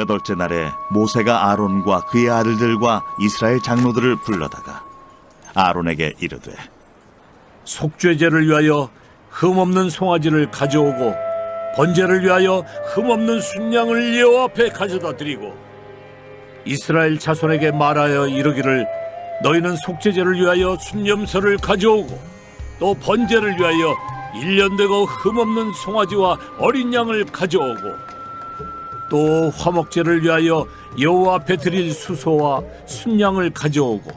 8째 날에 모세가 아론과 그의 아들들과 이스라엘 장로들을 불러다가 아론에게 이르되 속죄제를 위하여 흠없는 송아지를 가져오고 번제를 위하여 흠없는 순양을 여호와 앞에 가져다 드리고 이스라엘 자손에게 말하여 이르기를 너희는 속죄제를 위하여 순염소를 가져오고 또 번제를 위하여 1년 되고 흠없는 송아지와 어린 양을 가져오고 또 화목제를 위하여 여호와 앞에 드릴 수소와 순양을 가져오고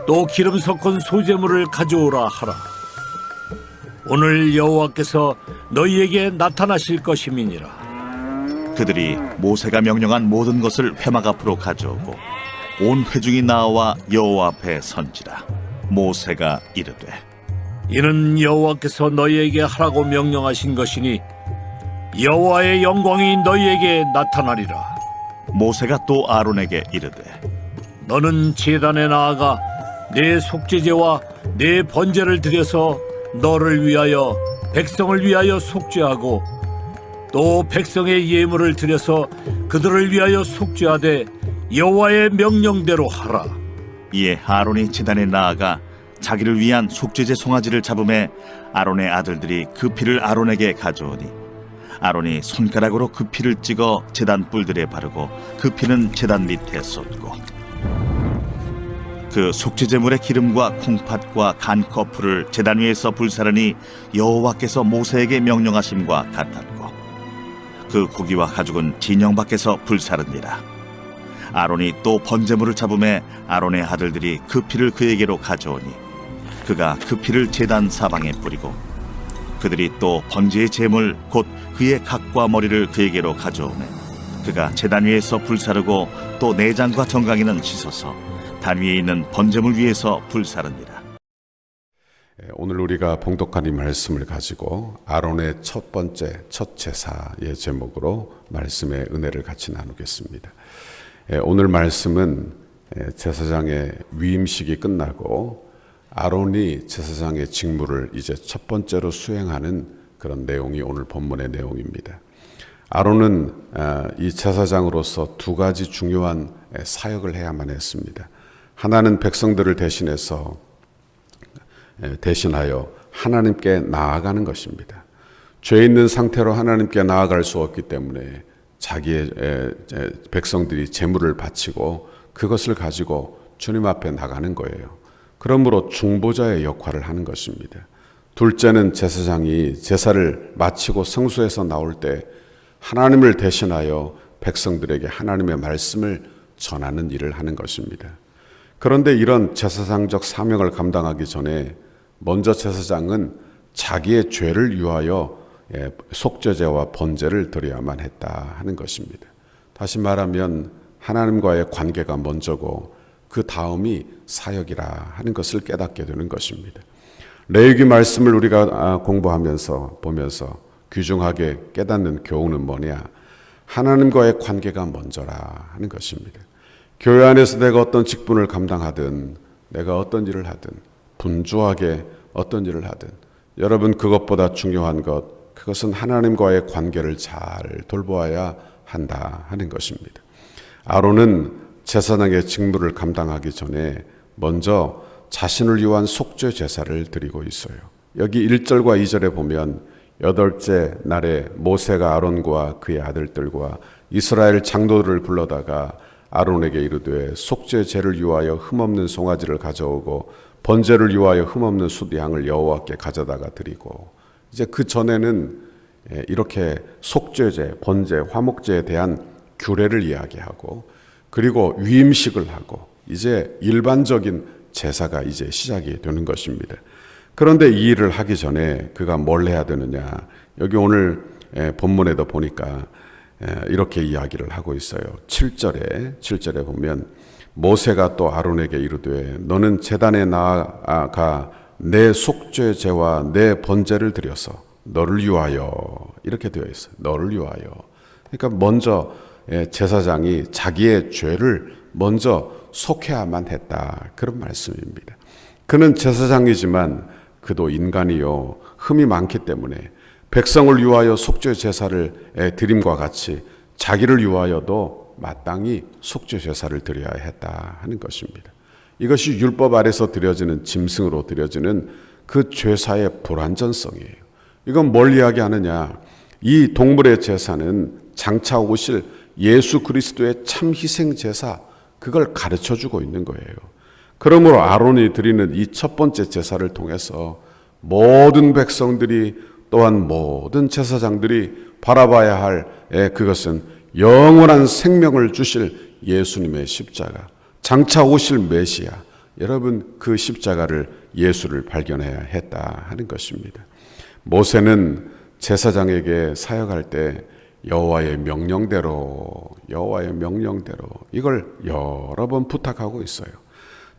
또 기름 섞은 소제물을 가져오라 하라. 오늘 여호와께서 너희에게 나타나실 것임이니라. 그들이 모세가 명령한 모든 것을 회막 앞으로 가져오고 온 회중이 나와 여호와 앞에 선지라. 모세가 이르되 이는 여호와께서 너희에게 하라고 명령하신 것이니 여호와의 영광이 너희에게 나타나리라. 모세가 또 아론에게 이르되 너는 제단에 나아가 내 속죄제와 내 번제를 드려서 너를 위하여 백성을 위하여 속죄하고 또 백성의 예물을 드려서 그들을 위하여 속죄하되 여호와의 명령대로 하라. 이에 아론이 제단에 나아가 자기를 위한 속죄제 송아지를 잡음에 아론의 아들들이 그 피를 아론에게 가져오니 아론이 손가락으로 그 피를 찍어 제단 뿔들에 바르고 그 피는 제단 밑에 쏟고 그 속죄제물의 기름과 콩팥과 간 거풀을 제단 위에서 불사르니 여호와께서 모세에게 명령하심과 같았고 그 고기와 가죽은 진영 밖에서 불사르니라. 아론이 또 번제물을 잡음에 아론의 아들들이 그 피를 그에게로 가져오니 그가 그 피를 제단 사방에 뿌리고 그들이 또 번제의 제물 곧 그의 각과 머리를 그에게로 가져오매 그가 제단 위에서 불사르고 또 내장과 정강이는 씻어서 단 위에 있는 번제물 위에서 불사르니라. 오늘 우리가 봉독한 이 말씀을 가지고 아론의 첫 번째 첫 제사의 제목으로 말씀의 은혜를 같이 나누겠습니다. 오늘 말씀은 제사장의 위임식이 끝나고 아론이 제사장의 직무를 이제 첫 번째로 수행하는 그런 내용이 오늘 본문의 내용입니다. 아론은 이 제사장으로서 두 가지 중요한 사역을 해야만 했습니다. 하나는 백성들을 대신하여 하나님께 나아가는 것입니다. 죄 있는 상태로 하나님께 나아갈 수 없기 때문에 자기의 백성들이 제물을 바치고 그것을 가지고 주님 앞에 나가는 거예요. 그러므로 중보자의 역할을 하는 것입니다. 둘째는 제사장이 제사를 마치고 성소에서 나올 때 하나님을 대신하여 백성들에게 하나님의 말씀을 전하는 일을 하는 것입니다. 그런데 이런 제사장적 사명을 감당하기 전에 먼저 제사장은 자기의 죄를 위하여 속죄제와 번제를 드려야만 했다 하는 것입니다. 다시 말하면 하나님과의 관계가 먼저고 그 다음이 사역이라 하는 것을 깨닫게 되는 것입니다. 레위기 말씀을 우리가 공부하면서 보면서 귀중하게 깨닫는 교훈은 뭐냐? 하나님과의 관계가 먼저라 하는 것입니다. 교회 안에서 내가 어떤 직분을 감당하든 내가 어떤 일을 하든 분주하게 어떤 일을 하든 여러분 그것보다 중요한 그것은 하나님과의 관계를 잘 돌보아야 한다 하는 것입니다. 아론은 제사장의 직무를 감당하기 전에 먼저 자신을 위한 속죄 제사를 드리고 있어요. 여기 1절과 2절에 보면 8째 날에 모세가 아론과 그의 아들들과 이스라엘 장로들을 불러다가 아론에게 이르되 속죄제를 위하여 흠없는 송아지를 가져오고 번제를 위하여 흠없는 숫양을 여호와께 가져다가 드리고 이제 그 전에는 이렇게 속죄제, 번제, 화목제에 대한 규례를 이야기하고 그리고 위임식을 하고 이제 일반적인 제사가 이제 시작이 되는 것입니다. 그런데 이 일을 하기 전에 그가 뭘 해야 되느냐? 여기 오늘 본문에도 보니까 이렇게 이야기를 하고 있어요. 7절에 보면 모세가 또 아론에게 이르되 너는 제단에 나아가 내 속죄제와 내 번제를 드려서 너를 위하여 이렇게 되어 있어요. 너를 위하여. 그러니까 먼저 제사장이 자기의 죄를 먼저 속해야만 했다. 그런 말씀입니다. 그는 제사장이지만 그도 인간이요 흠이 많기 때문에 백성을 위하여 속죄 제사를 드림과 같이 자기를 위하여도 마땅히 속죄 제사를 드려야 했다 하는 것입니다. 이것이 율법 아래서 드려지는 짐승으로 드려지는 그 제사의 불완전성이에요. 이건 뭘 이야기하느냐? 이 동물의 제사는 장차 오실 예수 그리스도의 참 희생 제사, 그걸 가르쳐주고 있는 거예요. 그러므로 아론이 드리는 이 첫 번째 제사를 통해서 모든 백성들이 또한 모든 제사장들이 바라봐야 할 그것은 영원한 생명을 주실 예수님의 십자가, 장차 오실 메시아, 여러분 그 십자가를 예수를 발견해야 했다 하는 것입니다. 모세는 제사장에게 사역할 때 여호와의 명령대로 이걸 여러 번 부탁하고 있어요.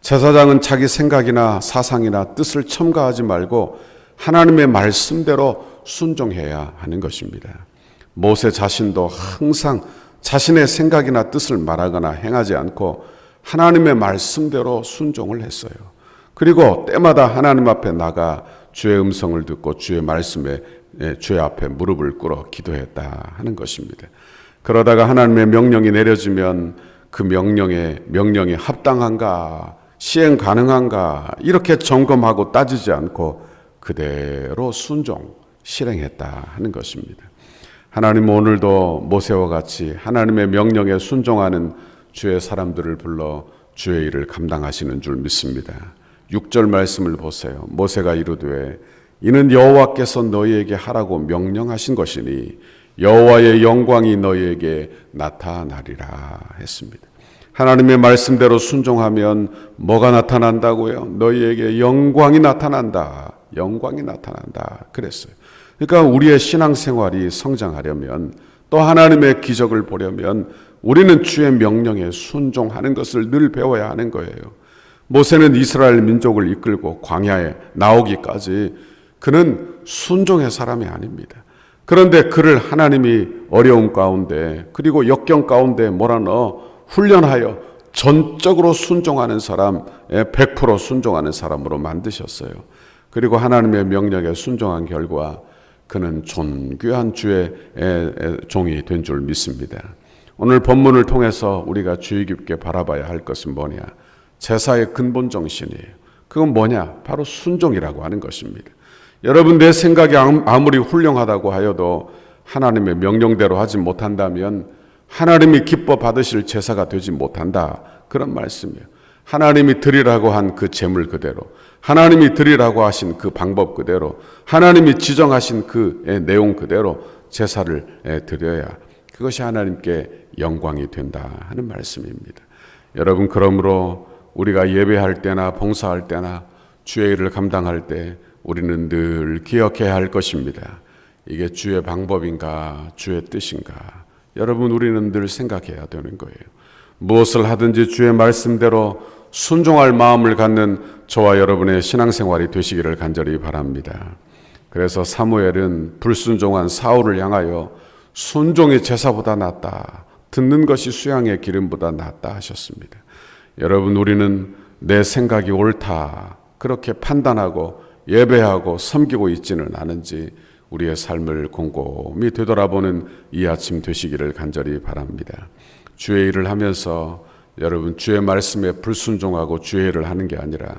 제사장은 자기 생각이나 사상이나 뜻을 첨가하지 말고 하나님의 말씀대로 순종해야 하는 것입니다. 모세 자신도 항상 자신의 생각이나 뜻을 말하거나 행하지 않고 하나님의 말씀대로 순종을 했어요. 그리고 때마다 하나님 앞에 나가 주의 음성을 듣고 주의 말씀에 주의 앞에 무릎을 꿇어 기도했다 하는 것입니다. 그러다가 하나님의 명령이 내려지면 그 명령이 합당한가, 시행 가능한가 이렇게 점검하고 따지지 않고 그대로 순종, 실행했다 하는 것입니다. 하나님은 오늘도 모세와 같이 하나님의 명령에 순종하는 주의 사람들을 불러 주의 일을 감당하시는 줄 믿습니다. 6절 말씀을 보세요. 모세가 이르되 이는 여호와께서 너희에게 하라고 명령하신 것이니 여호와의 영광이 너희에게 나타나리라 했습니다. 하나님의 말씀대로 순종하면 뭐가 나타난다고요? 너희에게 영광이 나타난다. 그랬어요. 그러니까 우리의 신앙생활이 성장하려면 또 하나님의 기적을 보려면 우리는 주의 명령에 순종하는 것을 늘 배워야 하는 거예요. 모세는 이스라엘 민족을 이끌고 광야에 나오기까지 그는 순종의 사람이 아닙니다. 그런데 그를 하나님이 어려움 가운데 그리고 역경 가운데 몰아넣어 훈련하여 전적으로 순종하는 사람, 100% 순종하는 사람으로 만드셨어요. 그리고 하나님의 명령에 순종한 결과 그는 존귀한 주의 종이 된 줄 믿습니다. 오늘 본문을 통해서 우리가 주의 깊게 바라봐야 할 것은 뭐냐? 제사의 근본 정신이에요. 그건 뭐냐? 바로 순종이라고 하는 것입니다. 여러분, 내 생각이 아무리 훌륭하다고 하여도 하나님의 명령대로 하지 못한다면 하나님이 기뻐 받으실 제사가 되지 못한다. 그런 말씀이에요. 하나님이 드리라고 한 그 제물 그대로, 하나님이 드리라고 하신 그 방법 그대로, 하나님이 지정하신 그 내용 그대로 제사를 드려야 그것이 하나님께 영광이 된다 하는 말씀입니다. 여러분, 그러므로 우리가 예배할 때나 봉사할 때나 주의 일을 감당할 때 우리는 늘 기억해야 할 것입니다. 이게 주의 방법인가, 주의 뜻인가? 여러분, 우리는 늘 생각해야 되는 거예요. 무엇을 하든지 주의 말씀대로 순종할 마음을 갖는 저와 여러분의 신앙생활이 되시기를 간절히 바랍니다. 그래서 사무엘은 불순종한 사울을 향하여 순종이 제사보다 낫다, 듣는 것이 수양의 기름보다 낫다 하셨습니다. 여러분, 우리는 내 생각이 옳다 그렇게 판단하고 예배하고 섬기고 있지는 않은지 우리의 삶을 곰곰이 되돌아보는 이 아침 되시기를 간절히 바랍니다. 주의 일을 하면서 여러분, 주의 말씀에 불순종하고 주의 일을 하는 게 아니라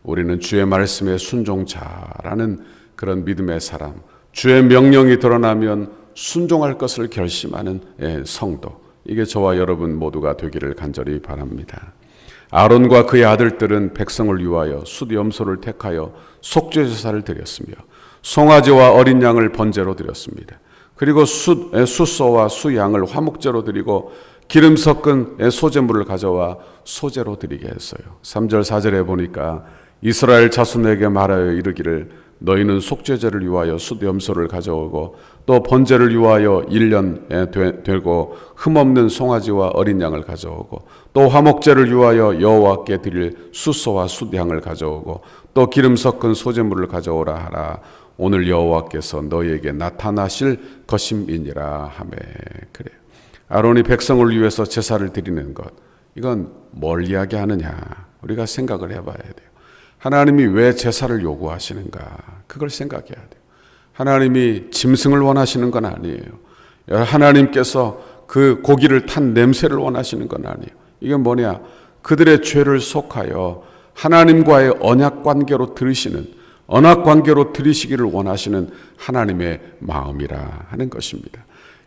우리는 주의 말씀에 순종자라는 그런 믿음의 사람, 주의 명령이 드러나면 순종할 것을 결심하는 성도, 이게 저와 여러분 모두가 되기를 간절히 바랍니다. 아론과 그의 아들들은 백성을 위하여 숫 염소를 택하여 속죄 제사를 드렸으며 송아지와 어린 양을 번제로 드렸습니다. 그리고 숫소와 수양을 화목제로 드리고 기름 섞은 소제물을 가져와 소제로 드리게 했어요. 3절 4절에 보니까 이스라엘 자손에게 말하여 이르기를 너희는 속죄제를 위하여 숫 염소를 가져오고 또 번제를 위하여 1년 되고 흠없는 송아지와 어린 양을 가져오고 또 화목제를 위하여 여호와께 드릴 숫소와 숫양을 가져오고 또 기름 섞은 소제물을 가져오라 하라. 오늘 여호와께서 너희에게 나타나실 것임이니라 하매. 그래요. 아론이 백성을 위해서 제사를 드리는 것, 이건 뭘 이야기하느냐? 우리가 생각을 해봐야 돼요. 하나님이 왜 제사를 요구하시는가? 그걸 생각해야 돼요. 하나님이 짐승을 원하시는 건 아니에요. 하나님께서 그 고기를 탄 냄새를 원하시는 건 아니에요. 이게 뭐냐? 그들의 죄를 속하여 하나님과의 언약 관계로 들이시기를 원하시는 하나님의 마음이라 하는 것입니다.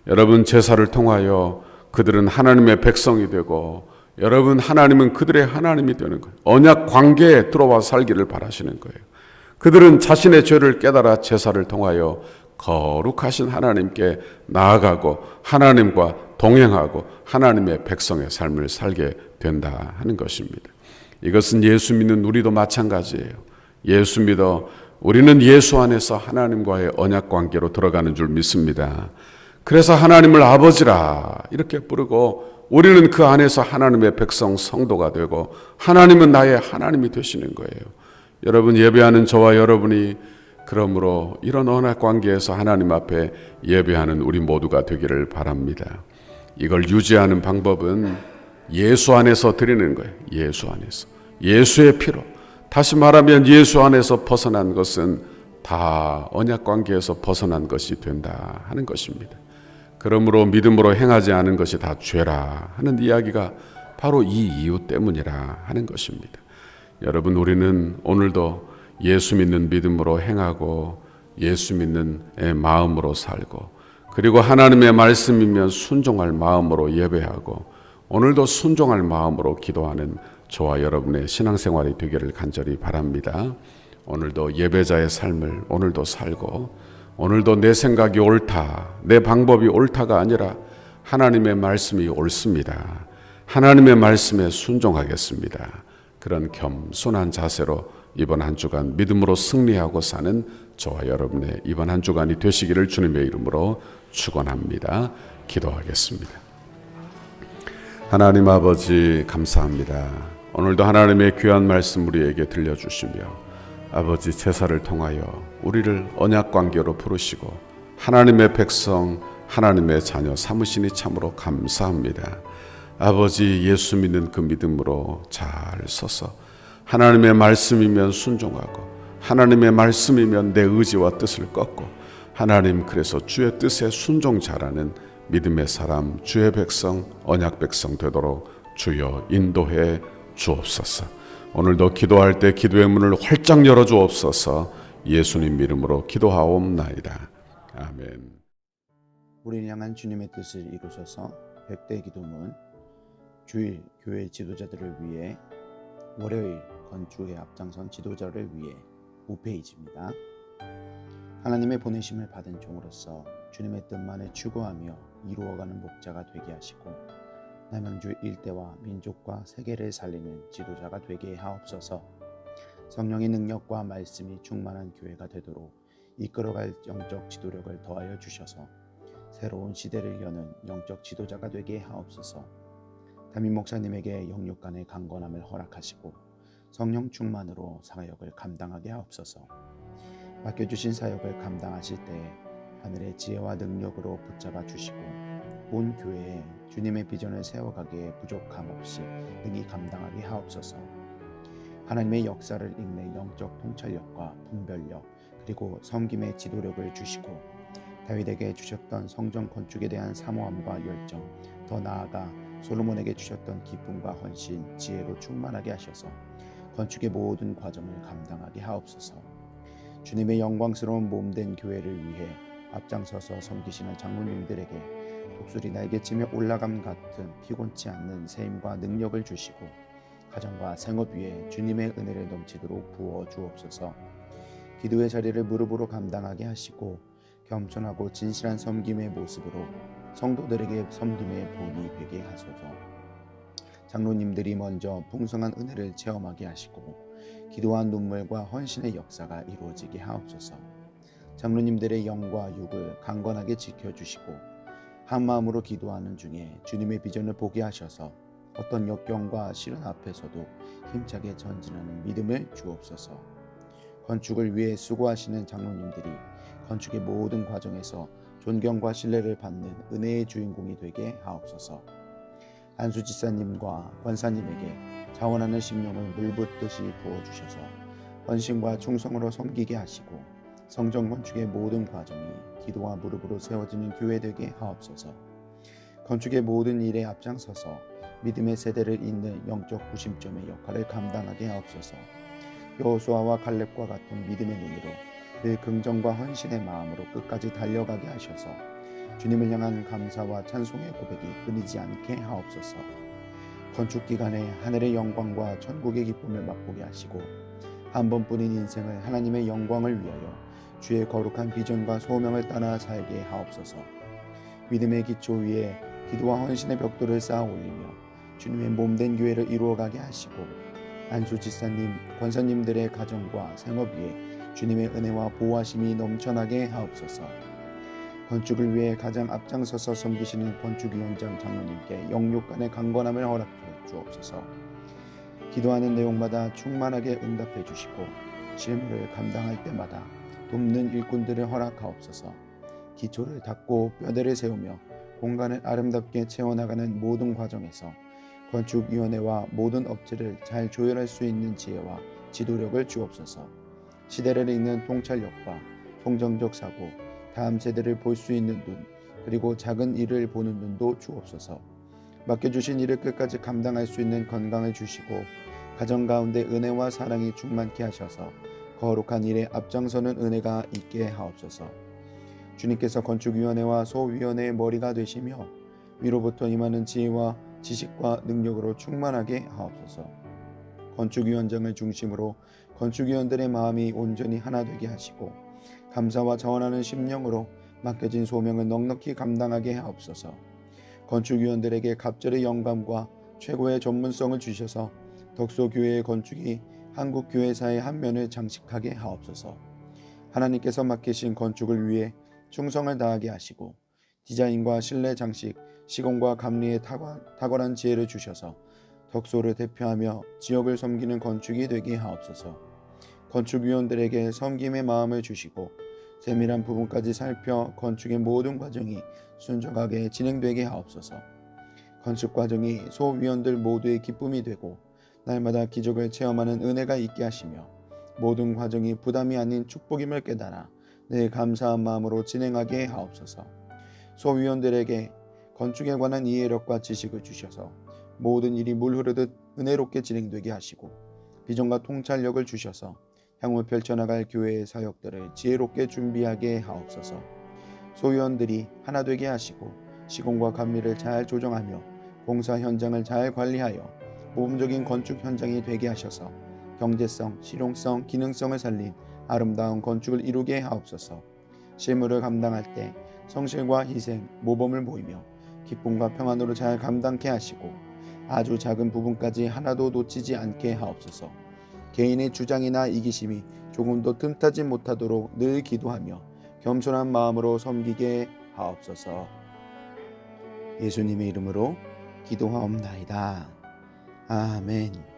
여러분, 제사를 통하여 그들은 하나님의 백성이 되고, 여러분, 하나님은 그들의 하나님이 되는 거예요. 언약 관계에 들어와 살기를 바라시는 거예요. 그들은 자신의 죄를 깨달아 제사를 통하여 거룩하신 하나님께 나아가고 하나님과 동행하고 하나님의 백성의 삶을 살게 된다 하는 것입니다. 이것은 예수 믿는 우리도 마찬가지예요. 예수 믿어 우리는 예수 안에서 하나님과의 언약 관계로 들어가는 줄 믿습니다. 그래서 하나님을 아버지라 이렇게 부르고 우리는 그 안에서 하나님의 백성 성도가 되고 하나님은 나의 하나님이 되시는 거예요. 여러분, 예배하는 저와 여러분이 그러므로 이런 언약 관계에서 하나님 앞에 예배하는 우리 모두가 되기를 바랍니다. 이걸 유지하는 방법은 예수 안에서 드리는 거예요. 예수 안에서. 예수의 피로. 다시 말하면 예수 안에서 벗어난 것은 다 언약 관계에서 벗어난 것이 된다 하는 것입니다. 그러므로 믿음으로 행하지 않은 것이 다 죄라 하는 이야기가 바로 이 이유 때문이라 하는 것입니다. 여러분, 우리는 오늘도 예수 믿는 믿음으로 행하고 예수 믿는 마음으로 살고, 그리고 하나님의 말씀이면 순종할 마음으로 예배하고 오늘도 순종할 마음으로 기도하는 저와 여러분의 신앙생활이 되기를 간절히 바랍니다. 오늘도 예배자의 삶을 오늘도 살고, 오늘도 내 생각이 옳다, 내 방법이 옳다가 아니라 하나님의 말씀이 옳습니다. 하나님의 말씀에 순종하겠습니다. 그런 겸손한 자세로 이번 한 주간 믿음으로 승리하고 사는 저와 여러분의 이번 한 주간이 되시기를 주님의 이름으로 축원합니다. 기도하겠습니다. 하나님 아버지, 감사합니다. 오늘도 하나님의 귀한 말씀 우리에게 들려주시며, 아버지, 제사를 통하여 우리를 언약 관계로 부르시고 하나님의 백성, 하나님의 자녀 삼으시니 참으로 감사합니다. 아버지, 예수 믿는 그 믿음으로 잘 서서 하나님의 말씀이면 순종하고 하나님의 말씀이면 내 의지와 뜻을 꺾고, 하나님, 그래서 주의 뜻에 순종 잘하는 믿음의 사람, 주의 백성, 언약 백성 되도록 주여 인도해 주옵소서. 오늘도 기도할 때 기도의 문을 활짝 열어 주옵소서. 예수님 이름으로 기도하옵나이다. 아멘. 우리를 향한 주님의 뜻을 이루셔서 100대 기도문, 주일 교회 지도자들을 위해, 월요일 건축에 앞장선 지도자를 위해 5페이지입니다. 하나님의 보내심을 받은 종으로서 주님의 뜻만을 추구하며 이루어가는 목자가 되게 하시고, 남양주 일대와 민족과 세계를 살리는 지도자가 되게 하옵소서. 성령의 능력과 말씀이 충만한 교회가 되도록 이끌어갈 영적 지도력을 더하여 주셔서 새로운 시대를 여는 영적 지도자가 되게 하옵소서. 담임 목사님에게 영육 간의 강건함을 허락하시고 성령 충만으로 사역을 감당하게 하옵소서. 맡겨주신 사역을 감당하실 때 하늘의 지혜와 능력으로 붙잡아 주시고 온 교회에 주님의 비전을 세워가기에 부족함 없이 능히 감당하게 하옵소서. 하나님의 역사를 읽는 영적 통찰력과 분별력, 그리고 섬김의 지도력을 주시고 다윗에게 주셨던 성전 건축에 대한 사모함과 열정, 더 나아가 솔로몬에게 주셨던 기쁨과 헌신, 지혜로 충만하게 하셔서 건축의 모든 과정을 감당하게 하옵소서. 주님의 영광스러운 몸된 교회를 위해 앞장서서 섬기시는 장로님들에게 독수리 날개치며 올라감 같은 피곤치 않는 세임과 능력을 주시고 가정과 생업 위에 주님의 은혜를 넘치도록 부어 주옵소서. 기도의 자리를 무릎으로 감당하게 하시고 겸손하고 진실한 섬김의 모습으로 성도들에게 섬김의 본이 되게 하소서. 장로님들이 먼저 풍성한 은혜를 체험하게 하시고 기도와 눈물과 헌신의 역사가 이루어지게 하옵소서. 장로님들의 영과 육을 강건하게 지켜주시고 한 마음으로 기도하는 중에 주님의 비전을 보게 하셔서 어떤 역경과 시련 앞에서도 힘차게 전진하는 믿음을 주옵소서. 건축을 위해 수고하시는 장로님들이 건축의 모든 과정에서 존경과 신뢰를 받는 은혜의 주인공이 되게 하옵소서. 안수지사님과 권사님에게 자원하는 심령을 물붓듯이 부어주셔서 헌신과 충성으로 섬기게 하시고 성전 건축의 모든 과정이 기도와 무릎으로 세워지는 교회 되게 하옵소서. 건축의 모든 일에 앞장서서 믿음의 세대를 잇는 영적 구심점의 역할을 감당하게 하옵소서. 여호수아와 갈렙과 같은 믿음의 눈으로 늘 긍정과 헌신의 마음으로 끝까지 달려가게 하셔서 주님을 향한 감사와 찬송의 고백이 끊이지 않게 하옵소서. 건축 기간에 하늘의 영광과 천국의 기쁨을 맛보게 하시고 한 번뿐인 인생을 하나님의 영광을 위하여 주의 거룩한 비전과 소명을 따라 살게 하옵소서. 믿음의 기초 위에 기도와 헌신의 벽돌을 쌓아 올리며 주님의 몸된 교회를 이루어가게 하시고 안수 지사님, 권사님들의 가정과 생업 위에 주님의 은혜와 보호하심이 넘쳐나게 하옵소서. 건축을 위해 가장 앞장서서 섬기시는 건축위원장 장로님께 영육간의 강건함을 허락해 주옵소서. 기도하는 내용마다 충만하게 응답해 주시고 실무를 감당할 때마다 돕는 일꾼들을 허락하옵소서. 기초를 닦고 뼈대를 세우며 공간을 아름답게 채워나가는 모든 과정에서 건축위원회와 모든 업체를 잘 조율할 수 있는 지혜와 지도력을 주옵소서. 시대를 읽는 통찰력과 통정적 사고, 다음 세대를 볼 수 있는 눈, 그리고 작은 일을 보는 눈도 주옵소서. 맡겨주신 일을 끝까지 감당할 수 있는 건강을 주시고 가정 가운데 은혜와 사랑이 충만케 하셔서 거룩한 일에 앞장서는 은혜가 있게 하옵소서. 주님께서 건축위원회와 소위원회의 머리가 되시며 위로부터 임하는 지혜와 지식과 능력으로 충만하게 하옵소서. 건축위원장을 중심으로 건축위원들의 마음이 온전히 하나 되게 하시고 감사와 자원하는 심령으로 맡겨진 소명을 넉넉히 감당하게 하옵소서. 건축위원들에게 갑절의 영감과 최고의 전문성을 주셔서 덕소교회의 건축이 한국교회사의 한 면을 장식하게 하옵소서. 하나님께서 맡기신 건축을 위해 충성을 다하게 하시고 디자인과 실내 장식, 시공과 감리에 탁월한 지혜를 주셔서 덕소를 대표하며 지역을 섬기는 건축이 되게 하옵소서. 건축위원들에게 섬김의 마음을 주시고 세밀한 부분까지 살펴 건축의 모든 과정이 순조하게 진행되게 하옵소서. 건축 과정이 소위원들 모두의 기쁨이 되고 날마다 기적을 체험하는 은혜가 있게 하시며 모든 과정이 부담이 아닌 축복임을 깨달아 늘 감사한 마음으로 진행하게 하옵소서. 소위원들에게 건축에 관한 이해력과 지식을 주셔서 모든 일이 물 흐르듯 은혜롭게 진행되게 하시고 비전과 통찰력을 주셔서 향후 펼쳐나갈 교회의 사역들을 지혜롭게 준비하게 하옵소서. 소위원들이 하나 되게 하시고 시공과 감리를 잘 조정하며 공사 현장을 잘 관리하여 모범적인 건축 현장이 되게 하셔서 경제성, 실용성, 기능성을 살린 아름다운 건축을 이루게 하옵소서. 실무를 감당할 때 성실과 희생, 모범을 보이며 기쁨과 평안으로 잘 감당케 하시고 아주 작은 부분까지 하나도 놓치지 않게 하옵소서. 개인의 주장이나 이기심이 조금도 틈타지 못하도록 늘 기도하며 겸손한 마음으로 섬기게 하옵소서. 예수님의 이름으로 기도하옵나이다. 아멘.